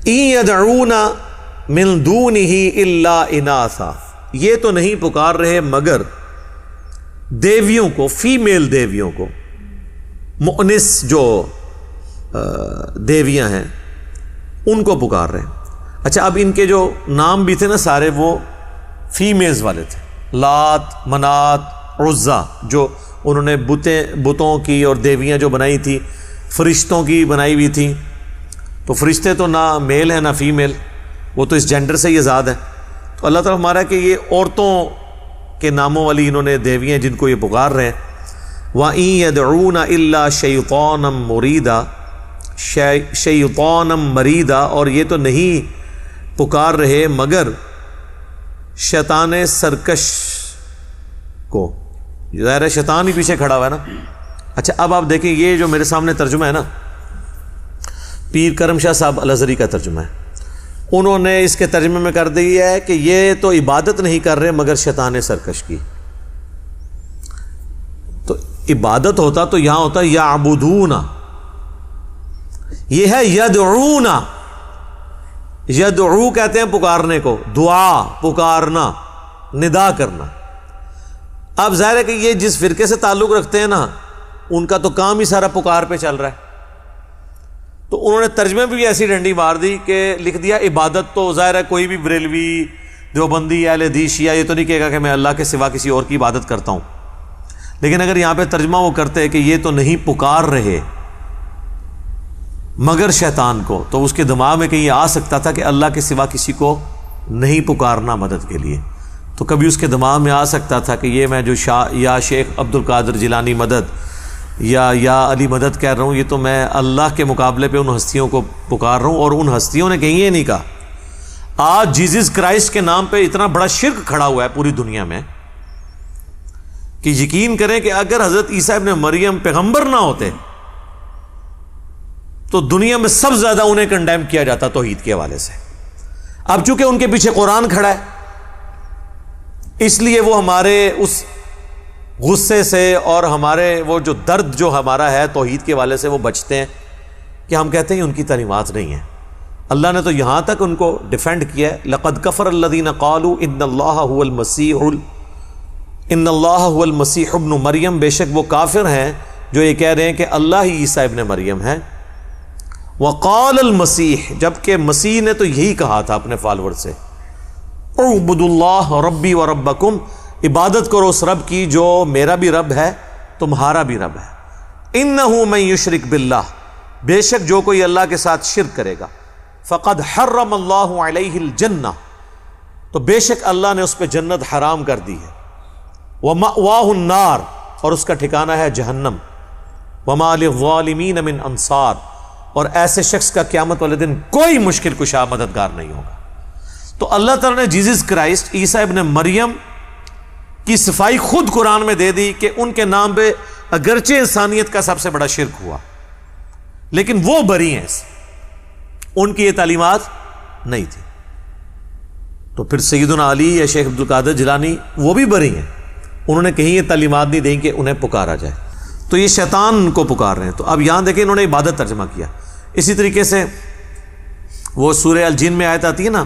ان یدعون من دونہ الا اناثا، یہ تو نہیں پکار رہے مگر دیویوں کو، فیمیل دیویوں کو، مؤنث جو دیویاں ہیں ان کو پکار رہے ہیں۔ اچھا، اب ان کے جو نام بھی تھے نا سارے وہ فیمیلز والے تھے، لات، منات، عزا، جو انہوں نے بتوں کی اور دیویاں جو بنائی تھی فرشتوں کی بنائی ہوئی تھیں، تو فرشتے تو نہ میل ہیں نہ فیمیل، وہ تو اس جینڈر سے ہی آزاد ہے۔ تو اللہ تعالیٰ ہمارا کہ یہ عورتوں کے ناموں والی انہوں نے دیویاں جن کو یہ پکار رہے ہیں۔ وَإِن يَدْعُونَ إِلَّا شَيْطَانًا مُرِيدًا، شیطانًا مریدا، اور یہ تو نہیں پکار رہے مگر شیطان سرکش کو۔ ظاہر ہے شیطان ہی پیچھے کھڑا ہوا ہے نا۔ اچھا، اب آپ دیکھیں یہ جو میرے سامنے ترجمہ ہے نا، پیر کرم شاہ صاحب الازہری کا ترجمہ ہے، انہوں نے اس کے ترجمے میں کر دیا ہے کہ یہ تو عبادت نہیں کر رہے مگر شیطان سرکش کی۔ تو عبادت ہوتا تو یہاں ہوتا یعبدون، یہ ہے یدعون۔ یدعو کہتے ہیں پکارنے کو، دعا، پکارنا، ندا کرنا۔ اب ظاہر ہے کہ یہ جس فرقے سے تعلق رکھتے ہیں نا، ان کا تو کام ہی سارا پکار پہ چل رہا ہے، تو انہوں نے ترجمے بھی ایسی ڈنڈی مار دی کہ لکھ دیا عبادت تو ظاہر ہے کوئی بھی بریلوی، دیوبندی، اہل حدیث، شیعہ یہ تو نہیں کہے گا کہ میں اللہ کے سوا کسی اور کی عبادت کرتا ہوں۔ لیکن اگر یہاں پہ ترجمہ وہ کرتے کہ یہ تو نہیں پکار رہے مگر شیطان کو، تو اس کے دماغ میں کہیں آ سکتا تھا کہ اللہ کے سوا کسی کو نہیں پکارنا مدد کے لیے۔ تو کبھی اس کے دماغ میں آ سکتا تھا کہ یہ میں جو یا شیخ عبد القادر جیلانی مدد یا علی مدد کہہ رہا ہوں، یہ تو میں اللہ کے مقابلے پہ ان ہستیوں کو پکار رہا ہوں، اور ان ہستیوں نے کہیں یہ نہیں کہا۔ آج جیزس کرائسٹ کے نام پہ اتنا بڑا شرک کھڑا ہوا ہے پوری دنیا میں کہ یقین کریں کہ اگر حضرت عیسیٰ ابن مریم پیغمبر نہ ہوتے تو دنیا میں سب سے زیادہ انہیں کنڈیم کیا جاتا توحید کے حوالے سے۔ اب چونکہ ان کے پیچھے قرآن کھڑا ہے، اس لیے وہ ہمارے اس غصے سے اور ہمارے وہ جو درد جو ہمارا ہے توحید کے حوالے سے وہ بچتے ہیں کہ ہم کہتے ہیں ان کی تعلیمات نہیں ہیں۔ اللہ نے تو یہاں تک ان کو ڈیفینڈ کیا ہے، لقد کفر الذین قالوا ان اللہ هو المسیح ابن مریم، بے شک وہ کافر ہیں جو یہ کہہ رہے ہیں کہ اللہ ہی عیسیٰ ابن مریم ہے۔ وقال المسیح، جبکہ مسیح نے تو یہی کہا تھا اپنے فالوور سے، اعبدوا اللہ ربی و ربکم، عبادت کرو اس رب کی جو میرا بھی رب ہے تمہارا بھی رب ہے۔ انہ من یشرک باللہ، بے شک جو کوئی اللہ کے ساتھ شرک کرے گا، فقد حرم اللہ علیہ الجنہ، تو بے شک اللہ نے اس پہ جنت حرام کر دی ہے۔ ومأواہ النار، اور اس کا ٹھکانہ ہے جہنم۔ وما للظالمین من انصار، اور ایسے شخص کا قیامت والے دن کوئی مشکل کشا مددگار نہیں ہوگا۔ تو اللہ تعالیٰ نے جیزس کرائسٹ عیسیٰ ابن مریم کی صفائی خود قرآن میں دے دی کہ ان کے نام پہ اگرچہ انسانیت کا سب سے بڑا شرک ہوا لیکن وہ بری ہیں، ان کی یہ تعلیمات نہیں تھی۔ تو پھر سیدنا علی یا شیخ عبد القادر جیلانی وہ بھی بری ہیں، انہوں نے کہیں یہ تعلیمات نہیں دیں کہ انہیں پکارا جائے۔ تو یہ شیطان کو پکار رہے ہیں۔ تو اب یہاں دیکھیں انہوں نے عبادت ترجمہ کیا۔ اسی طریقے سے وہ سورہ الجن میں آیت آتی ہے نا،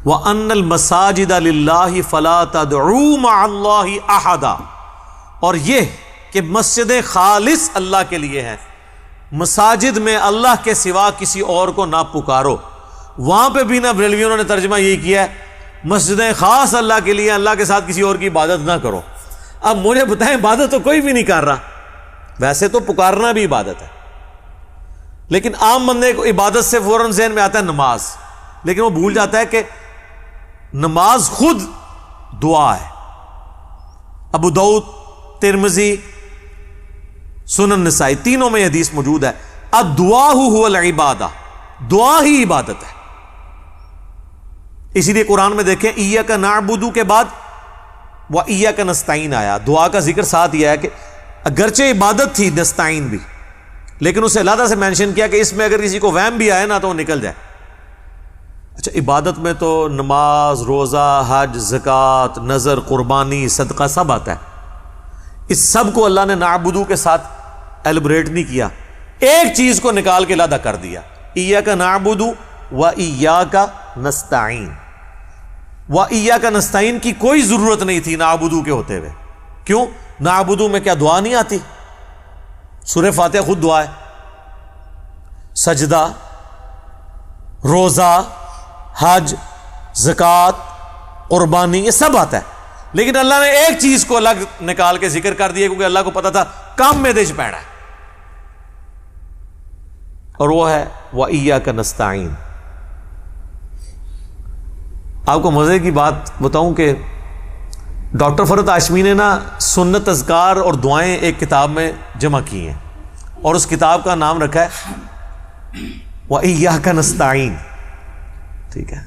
وَأَنَّ الْمَسَاجِدَ لِلَّهِ فَلَا تَدْعُوا مَعَ اللَّهِ أَحَدًا، اور یہ کہ مسجدیں خالص اللہ کے لیے ہیں، مساجد میں اللہ کے سوا کسی اور کو نہ پکارو۔ وہاں پہ بھی نہ بریلویوں نے ترجمہ یہی کیا ہے، مسجدیں خاص اللہ کے لیے، اللہ کے ساتھ کسی اور کی عبادت نہ کرو۔ اب مجھے بتائیں، عبادت تو کوئی بھی نہیں کر رہا، ویسے تو پکارنا بھی عبادت ہے، لیکن عام بندے کو عبادت سے فوراً ذہن میں آتا ہے نماز، لیکن وہ بھول جاتا ہے کہ نماز خود دعا ہے۔ ابو داؤد، ترمذی، سنن نسائی تینوں میں حدیث موجود ہے، الدعاء هو العبادہ، دعا ہی عبادت ہے۔ اسی لیے قرآن میں دیکھیں ایاک نعبد کے بعد وایاک نستعین آیا، دعا کا ذکر ساتھ یہ ہے کہ اگرچہ عبادت تھی نستعین بھی، لیکن اسے علیحدہ سے مینشن کیا کہ اس میں اگر کسی کو وہم بھی آئے نا تو وہ نکل جائے۔ اچھا، عبادت میں تو نماز، روزہ، حج، زکوٰۃ، نذر، قربانی، صدقہ سب آتا ہے۔ اس سب کو اللہ نے نعبدو کے ساتھ ایلبریٹ نہیں کیا، ایک چیز کو نکال کے علیحدہ کر دیا، ایاک نعبدو وَإِيَّاكَ نَسْتَعِينُ، وَإِيَّاكَ نَسْتَعِينُ کی کوئی ضرورت نہیں تھی نعبدو کے ہوتے ہوئے. کیوں؟ نعبدو میں کیا دعا نہیں آتی؟ سورہ فاتحہ خود دعا ہے، سجدہ، روزہ، حج، زکوٰۃ، قربانی، یہ سب آتا ہے. لیکن اللہ نے ایک چیز کو الگ نکال کے ذکر کر دیا کیونکہ اللہ کو پتا تھا کام میں دیش پیڑا ہے، اور وہ ہے وَإِيَّاكَ نَسْتَعِينُ. آپ کو مزے کی بات بتاؤں کہ ڈاکٹر فرحت ہاشمی نے نا سنت اذکار اور دعائیں ایک کتاب میں جمع کی ہیں، اور اس کتاب کا نام رکھا ہے وَإِيَّاكَ نَسْتَعِينُ. ٹھیک ہے،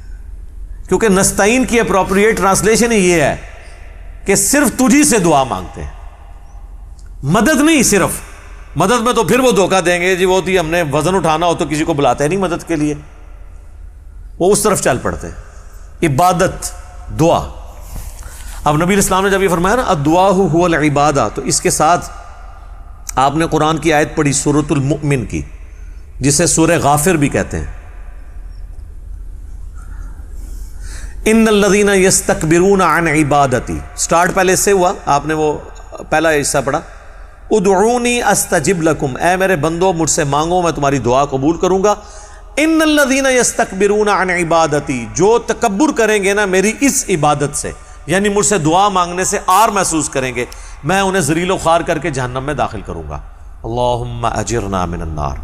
کیونکہ نستعین کی اپروپریٹ ٹرانسلیشن ہی یہ ہے کہ صرف تجھی سے دعا مانگتے ہیں، مدد نہیں. صرف مدد میں تو پھر وہ دھوکہ دیں گے جی وہ تھی ہم نے وزن اٹھانا ہو تو کسی کو بلاتے نہیں مدد کے لیے، وہ اس طرف چل پڑتے ہیں. عبادت، دعا. اب نبی اسلام نے جب یہ فرمایا نا الدعاء هو العبادہ، تو اس کے ساتھ آپ نے قرآن کی آیت پڑھی سورۃ المؤمن کی، جسے سورہ غافر بھی کہتے ہیں. ان الذین یستکبرون عن عبادتی، سٹارٹ پہلے اس سے ہوا، آپ نے وہ پہلا حصہ پڑھا ادعونی استجب لکم، اے میرے بندو مجھ سے مانگو میں تمہاری دعا قبول کروں گا. ان الذین یستکبرون عن عبادتی، جو تکبر کریں گے نا میری اس عبادت سے، یعنی مجھ سے دعا مانگنے سے آر محسوس کریں گے، میں انہیں ذلیل و خوار کر کے جہنم میں داخل کروں گا. اللہم اجرنا من النار.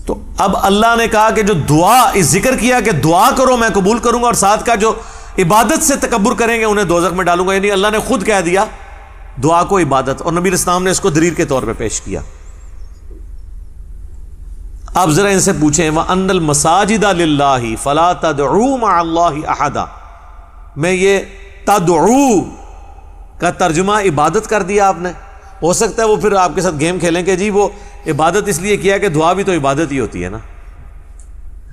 تو اب اللہ نے کہا کہ جو دعا، اس ذکر کیا کہ دعا کرو میں قبول کروں گا، اور ساتھ کا جو عبادت سے تکبر کریں گے انہیں دوزخ میں ڈالوں گا. یعنی اللہ نے خود کہہ دیا دعا کو عبادت، اور نبی اسلام نے اس کو دلیل کے طور پہ پیش کیا. اب ذرا ان سے پوچھیں وَأَنَّ الْمَسَاجِدَ لِلَّهِ فَلَا تَدْعُوا مَعَ اللَّهِ أَحَدًا، میں یہ تدعو کا ترجمہ عبادت کر دیا آپ نے. ہو سکتا ہے وہ پھر آپ کے ساتھ گیم کھیلیں کہ جی وہ عبادت اس لیے کیا کہ دعا بھی تو عبادت ہی ہوتی ہے نا.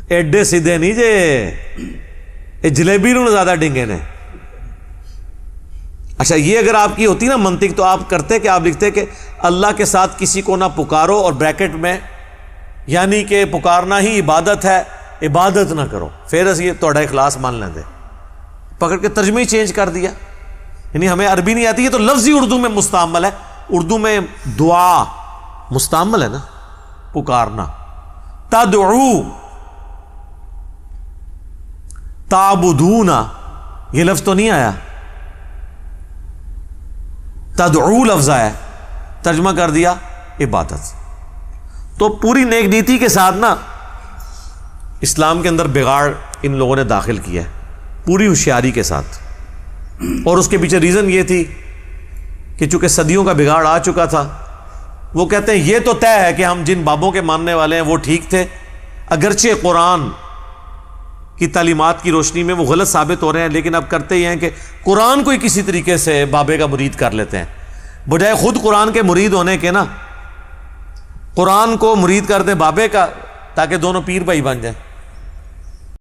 ایڈے سیدھے نہیں جے، اے جلیبی نو زیادہ ڈنگے نے. اچھا یہ اگر آپ کی ہوتی نا منطق تو آپ کرتے کہ آپ لکھتے کہ اللہ کے ساتھ کسی کو نہ پکارو، اور بریکٹ میں یعنی کہ پکارنا ہی عبادت ہے، عبادت نہ کرو، پھر اسی تھوڑا اخلاص مان لیندے. پکڑ کے ترجمہ ہی چینج کر دیا. یعنی ہمیں عربی نہیں آتی ہے تو لفظی اردو میں مستعمل ہے. اردو میں دعا مستعمل ہے نا، پکارنا. تدعو، تعبدون، یہ لفظ تو نہیں آیا، تدعو لفظ آیا، ترجمہ کر دیا عبادت. تو پوری نیک نیتی کے ساتھ نا اسلام کے اندر بگاڑ ان لوگوں نے داخل کیا ہے، پوری ہوشیاری کے ساتھ. اور اس کے پیچھے ریزن یہ تھی کہ چونکہ صدیوں کا بگاڑ آ چکا تھا، وہ کہتے ہیں یہ تو طے ہے کہ ہم جن بابوں کے ماننے والے ہیں وہ ٹھیک تھے، اگرچہ قرآن کی تعلیمات کی روشنی میں وہ غلط ثابت ہو رہے ہیں، لیکن اب کرتے یہ ہیں کہ قرآن کو ہی کسی طریقے سے بابے کا مرید کر لیتے ہیں، بجائے خود قرآن کے مرید ہونے کے نا قرآن کو مرید کر دیں بابے کا، تاکہ دونوں پیر بھائی بن جائیں.